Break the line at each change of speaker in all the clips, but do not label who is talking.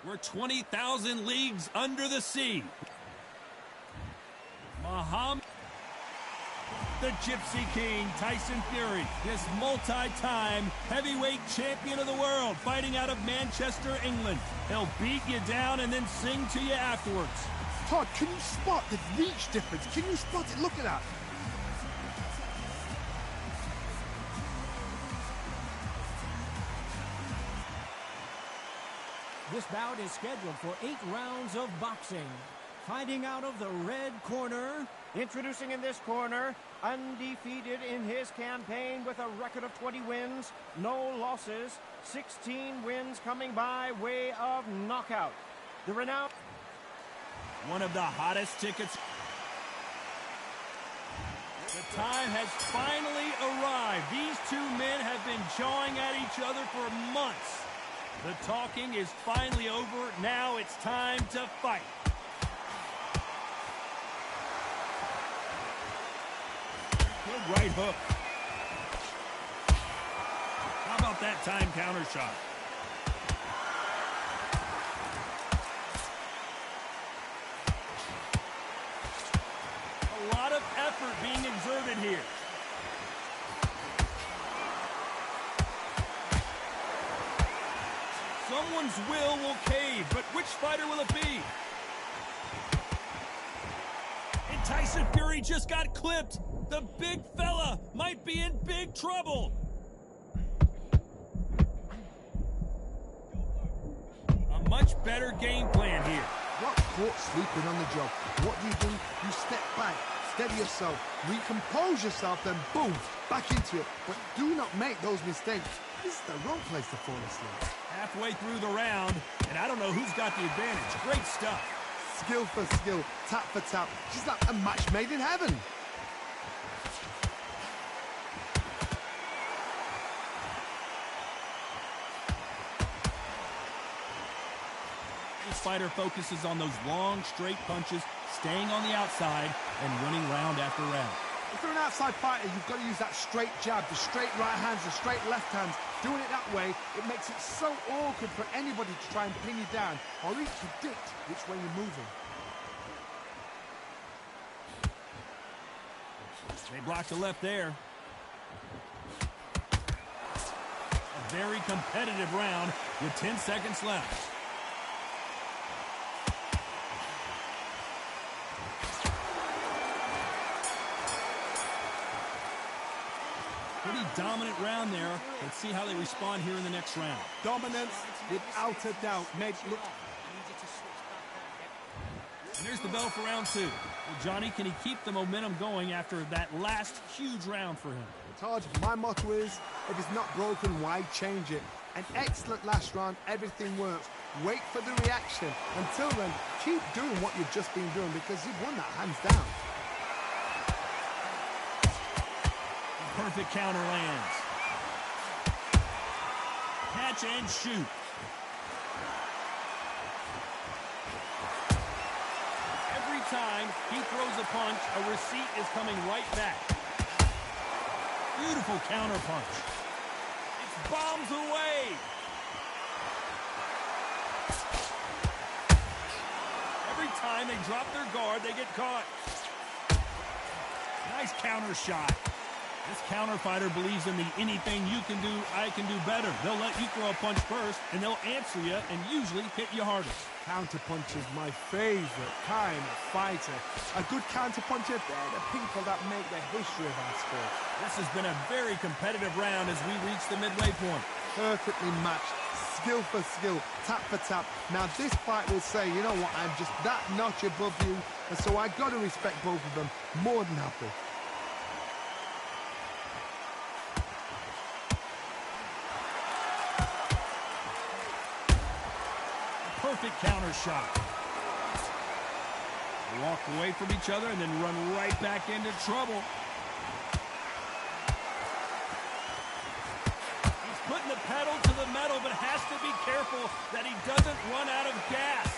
We're 20,000 leagues under the sea. Muhammad, the Gypsy King, Tyson Fury, this multi-time heavyweight champion of the world, fighting out of Manchester, England. He'll beat you down and then sing to you afterwards.
Todd, can you spot the reach difference? Can you spot it? Look at that.
This bout is scheduled for 8 rounds of boxing. Fighting out of the red corner.
Introducing in this corner, undefeated in his campaign with a record of 20 wins, no losses, 16 wins coming by way of knockout. The renowned...
One of the hottest tickets. The time has finally arrived. These two men have been jawing at each other for months. The talking is finally over. Now it's time to fight. Good right hook. How about that time counter shot? A lot of effort being exerted here. Someone's will cave, but which fighter will it be? And Tyson Fury just got clipped. The big fella might be in big trouble. A much better game plan here.
Not caught sleeping on the job. What do? You step back, steady yourself, recompose yourself, then boom, back into it. But do not make those mistakes. This is the wrong place to fall asleep.
Halfway through the round, and I don't know who's got the advantage. Great stuff.
Skill for skill, tap for tap. She's like a match made in heaven.
This fighter focuses on those long, straight punches, staying on the outside, and winning round after round.
If you're an outside fighter, you've got to use that straight jab, the straight right hands, the straight left hands. Doing it that way, it makes it so awkward for anybody to try and pin you down or even predict which way you're moving.
They blocked the left there. A very competitive round with 10 seconds left. Pretty dominant round there. Let's see how they respond here in the next round.
Dominance, without a doubt, makes look.
And there's the bell for round 2. Well, Johnny, can he keep the momentum going after that last huge round for him?
Todd, my motto is, if it's not broken, why change it? An excellent last round, everything works. Wait for the reaction. Until then, keep doing what you've just been doing because you've won that hands down.
Perfect counter lands. Catch and shoot. Every time he throws a punch, a receipt is coming right back. Beautiful counter punch. It's bombs away. Every time they drop their guard, they get caught. Nice counter shot. This counter fighter believes in the anything you can do, I can do better. They'll let you throw a punch first, and they'll answer you and usually hit you hardest.
Counter punch is my favorite kind of fighter. A good counter puncher, they're the people that make the history of our sport.
This has been a very competitive round as we reach the midway point.
Perfectly matched, skill for skill, tap for tap. Now this fight will say, you know what, I'm just that notch above you, and so I got to respect both of them more than happy.
Perfect counter shot. They walk away from each other and then run right back into trouble. He's putting the pedal to the metal, but has to be careful that he doesn't run out of gas.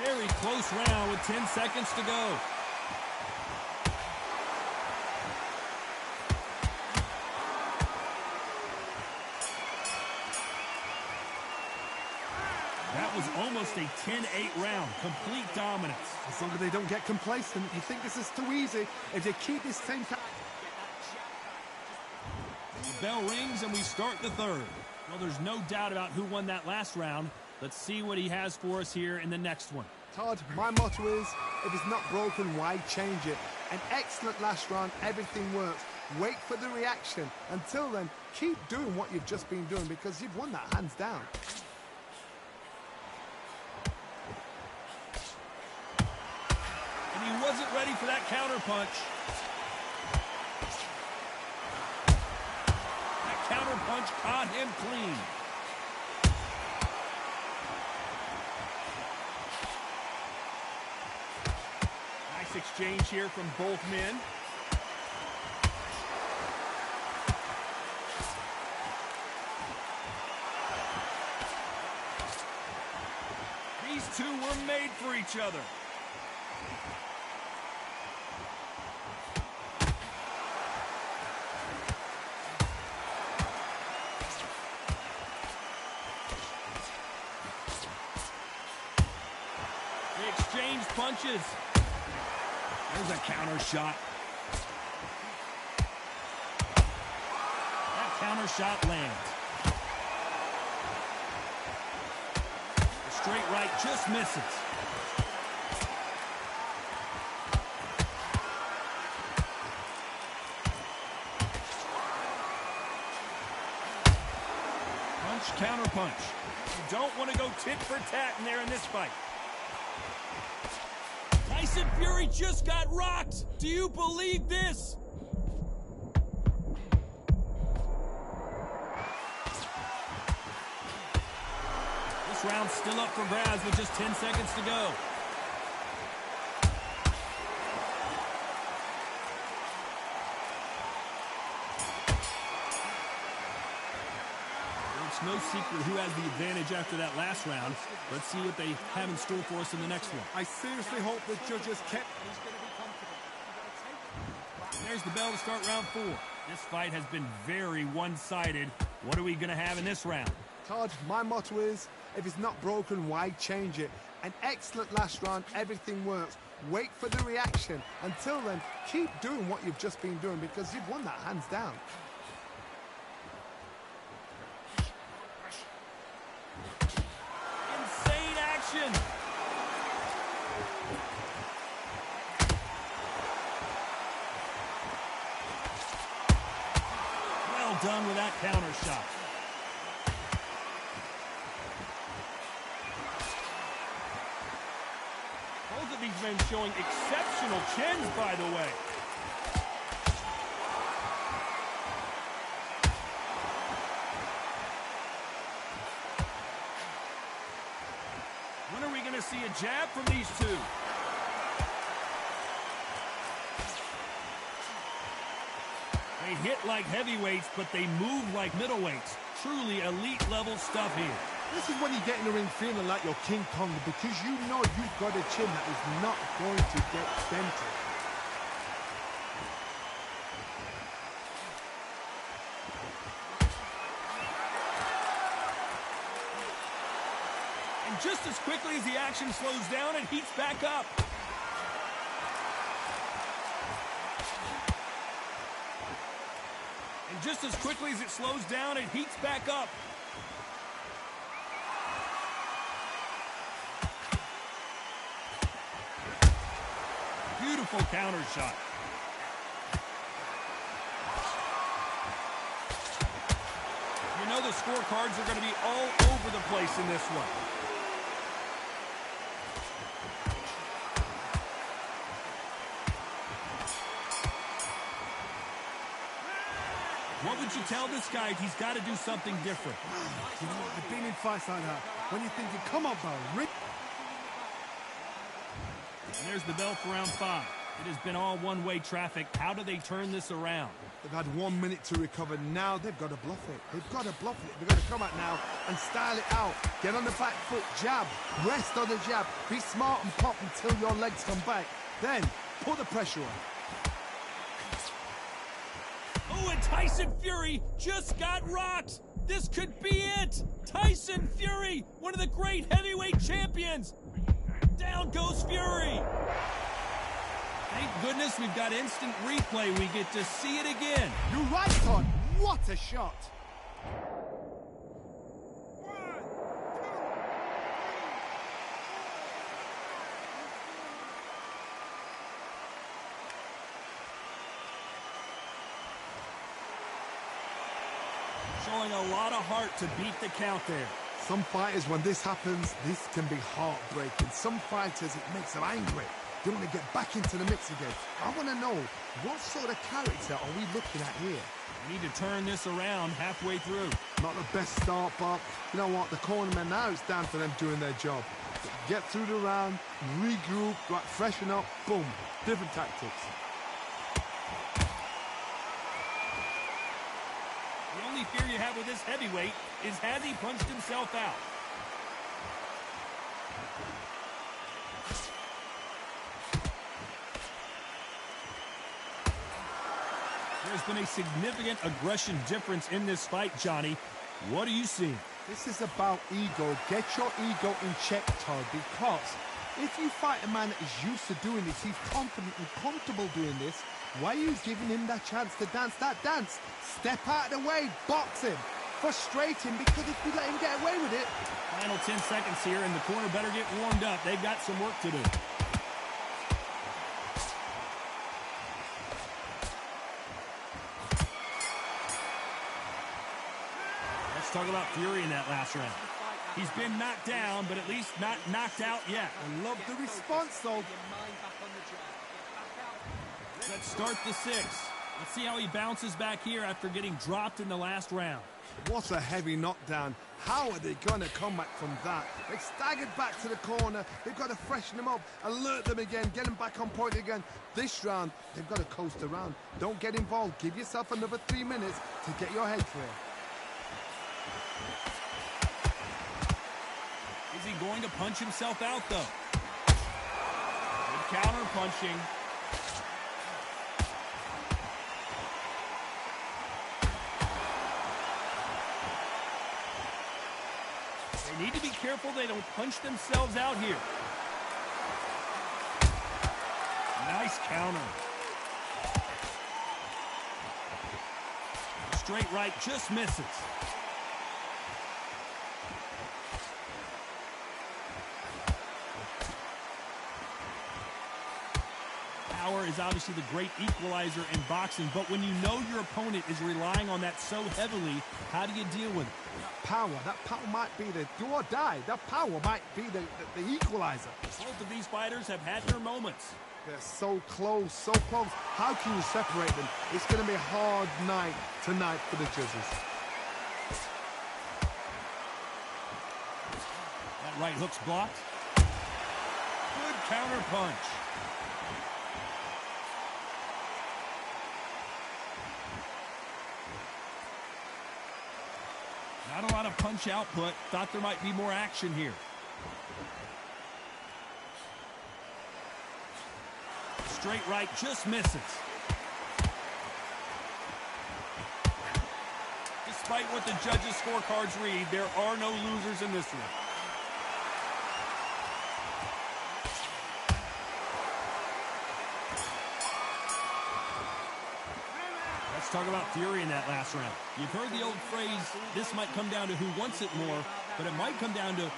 Very close round with 10 seconds to go. almost a 10-8 round. Complete dominance.
As long as they don't get complacent, you think this is too easy. If they keep this same...
The bell rings and we start the third. Well, there's no doubt about who won that last round. Let's see what he has for us here in the next one.
Todd, my motto is, if it's not broken, why change it? An excellent last round, everything works. Wait for the reaction. Until then, keep doing what you've just been doing because you've won that hands down.
And he wasn't ready for that counter punch. That counter punch caught him clean. Nice exchange here from both men. These two were made for each other. They exchange punches. There's a counter shot. That counter shot lands. The straight right just misses. Punch, counter punch. You don't want to go tit for tat in there in this fight. Tyson Fury just got rocked. Do you believe this? This round's still up for grabs with just 10 seconds to go. It's no secret who has the advantage after that last round. Let's see what they have in store for us in the next one.
I seriously hope the judges kept...
There's the bell to start round 4. This fight has been very one-sided. What are we going to have in this round?
Todd, my motto is, if it's not broken, why change it? An excellent last round, everything works. Wait for the reaction. Until then, keep doing what you've just been doing because you've won that hands down.
Insane action! Well done with that counter shot. Both of these men showing exceptional chins, by the way. When are we going to see a jab from these two? They hit like heavyweights, but they move like middleweights. Truly elite level stuff here.
This is when you get in the ring feeling like you're King Kong because you know you've got a chin that is not going to get dented.
And just as quickly as the action slows down, it heats back up. And just as quickly as it slows down, it heats back up. Beautiful counter shot. You know the scorecards are going to be all over the place in this one. What would you tell this guy if he's got to do something different?
You know, I've been in fights like that. When you're thinking, come on, bro, ring.
And there's the bell for round 5. It has been all one-way traffic. How do they turn this around?
They've had 1 minute to recover. Now they've got to bluff it. They've got to bluff it. They've got to come out now and style it out. Get on the back foot, jab, rest on the jab. Be smart and pop until your legs come back. Then, put the pressure on.
Oh, and Tyson Fury just got rocked. This could be it! Tyson Fury, one of the great heavyweight champions! Down goes Fury! Thank goodness we've got instant replay. We get to see it again.
You're right, Todd. What a shot!
Showing a lot of heart to beat the count there.
Some fighters, when this happens, this can be heartbreaking. Some fighters, it makes them angry. They want to get back into the mix again. I want to know, what sort of character are we looking at here?
We need to turn this around halfway through.
Not the best start, but you know what? The cornermen now, it's down to them doing their job. Get through the round, regroup, right, freshen up, boom. Different tactics.
The only fear you have with this heavyweight is has he punched himself out? There's been a significant aggression difference in this fight, Johnny. What are you seeing?
This is about ego. Get your ego in check, Todd, because if you fight a man that is used to doing this, he's confident and comfortable doing this, why are you giving him that chance to dance that dance? Step out of the way, box him. Frustrate him, because if you let him get away with it...
Final 10 seconds here, and the corner better get warmed up. They've got some work to do. Let's talk about Fury in that last round. He's been knocked down, but at least not knocked out yet.
I love the response, though.
Let's start the 6. Let's see how he bounces back here after getting dropped in the last round.
What a heavy knockdown. How are they going to come back from that? They staggered back to the corner. They've got to freshen them up, alert them again, get them back on point again. This round, they've got to coast around. Don't get involved. Give yourself another 3 minutes to get your head clear.
Is he going to punch himself out, though? Good counter punching. They need to be careful they don't punch themselves out here. Nice counter. Straight right just misses. Power is obviously the great equalizer in boxing, but when you know your opponent is relying on that so heavily, how do you deal with it?
That power might be the do or die. That power might be the equalizer.
Both of these fighters have had their moments.
They're so close, so close. How can you separate them? It's going to be a hard night tonight for the judges.
That right hook's blocked. Good counter punch. Not a lot of punch output. Thought there might be more action here. Straight right just misses. Despite what the judges' scorecards read, there are no losers in this one. Let's talk about Fury in that last round. You've heard the old phrase, this might come down to who wants it more, but it might come down to... Here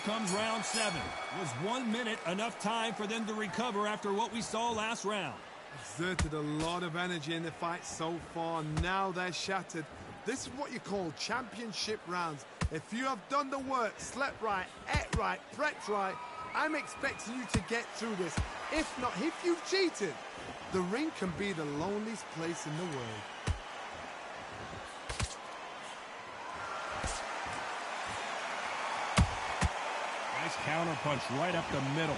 comes round 7. Was 1 minute enough time for them to recover after what we saw last round?
Exerted a lot of energy in the fight so far. Now they're shattered. This is what you call championship rounds. If you have done the work, slept right, ate right, prepped right, I'm expecting you to get through this. If not, if you've cheated, the ring can be the loneliest place in the world.
Nice counter punch right up the middle.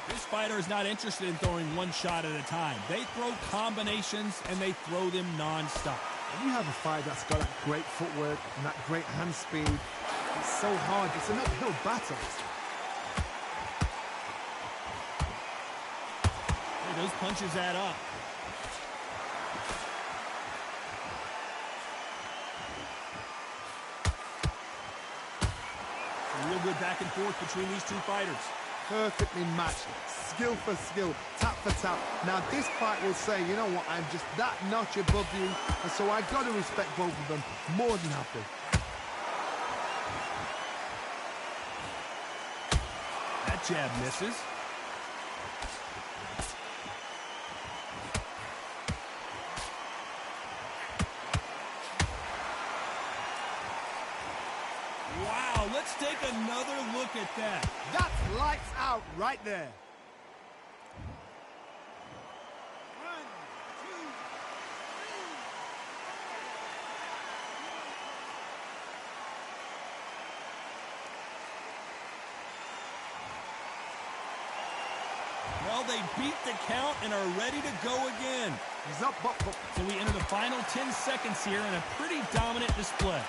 This fighter is not interested in throwing one shot at a time. They throw combinations and they throw them non-stop.
When you have a fight that's got that great footwork and that great hand speed, it's so hard. It's an uphill battle.
Those punches add up. Real good back and forth between these two fighters.
Perfectly matched, skill for skill, tap for tap. Now this fight will say, you know what, I'm just that notch above you, and so I got to respect both of them more than happy.
That jab misses. Wow, let's take another look at that.
That's lights out right there.
Well, they beat the count and are ready to go again.
He's up, but
So we enter the final 10 seconds here in a pretty dominant display.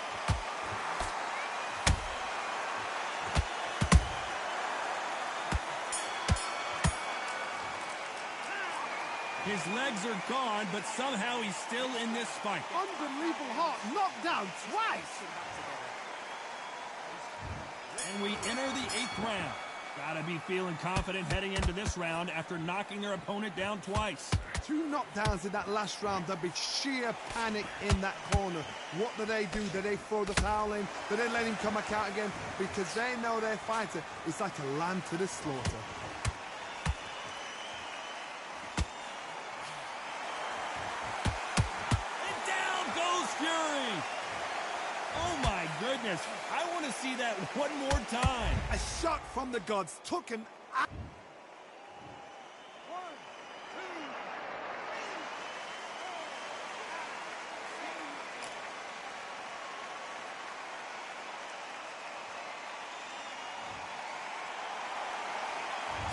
His legs are gone, but somehow he's still in this fight.
unbelievable heart, knocked down twice.
And we enter the 8th round. Gotta be feeling confident heading into this round after knocking their opponent down twice.
2 knockdowns in that last round. There'd be sheer panic in that corner. What do? Do they throw the towel in? Do they let him come back out again? Because they know their fighter is like a lamb to the slaughter.
And down goes Fury. Oh my goodness. I want to see that one more time.
A shot from the gods took him out.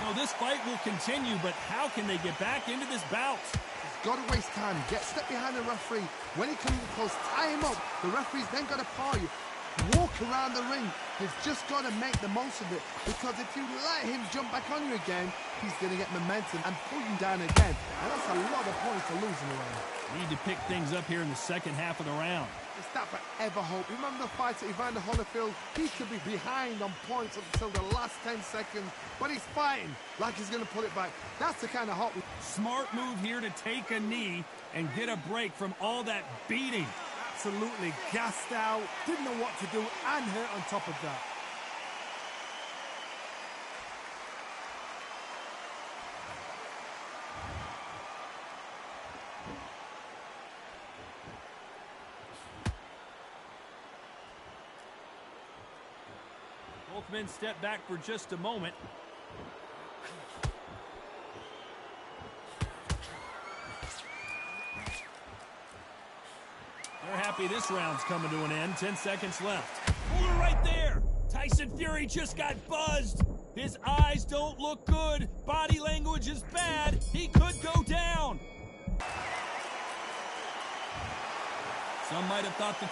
So this fight will continue, but how can they get back into this bout?
Got to waste time. Step behind the referee. When he comes close, tie him up. The referee's then got to paw you. Walk around the ring. He's just got to make the most of it. Because if you let him jump back on you again, he's going to get momentum and pull you down again. And that's a lot of points to lose in a round.
Need to pick things up here in the second half of the round.
It's that forever hope. Remember the fight at Evander Holyfield? He could be behind on points until the last 10 seconds, but he's fighting like he's going to pull it back. That's the kind of hope.
Smart move here to take a knee and get a break from all that beating.
Absolutely gassed out, didn't know what to do, and hurt on top of that.
Both men step back for just a moment. They're happy this round's coming to an end. 10 seconds left. Oh, right there! Tyson Fury just got buzzed. His eyes don't look good. Body language is bad. He could go down. Some might have thought that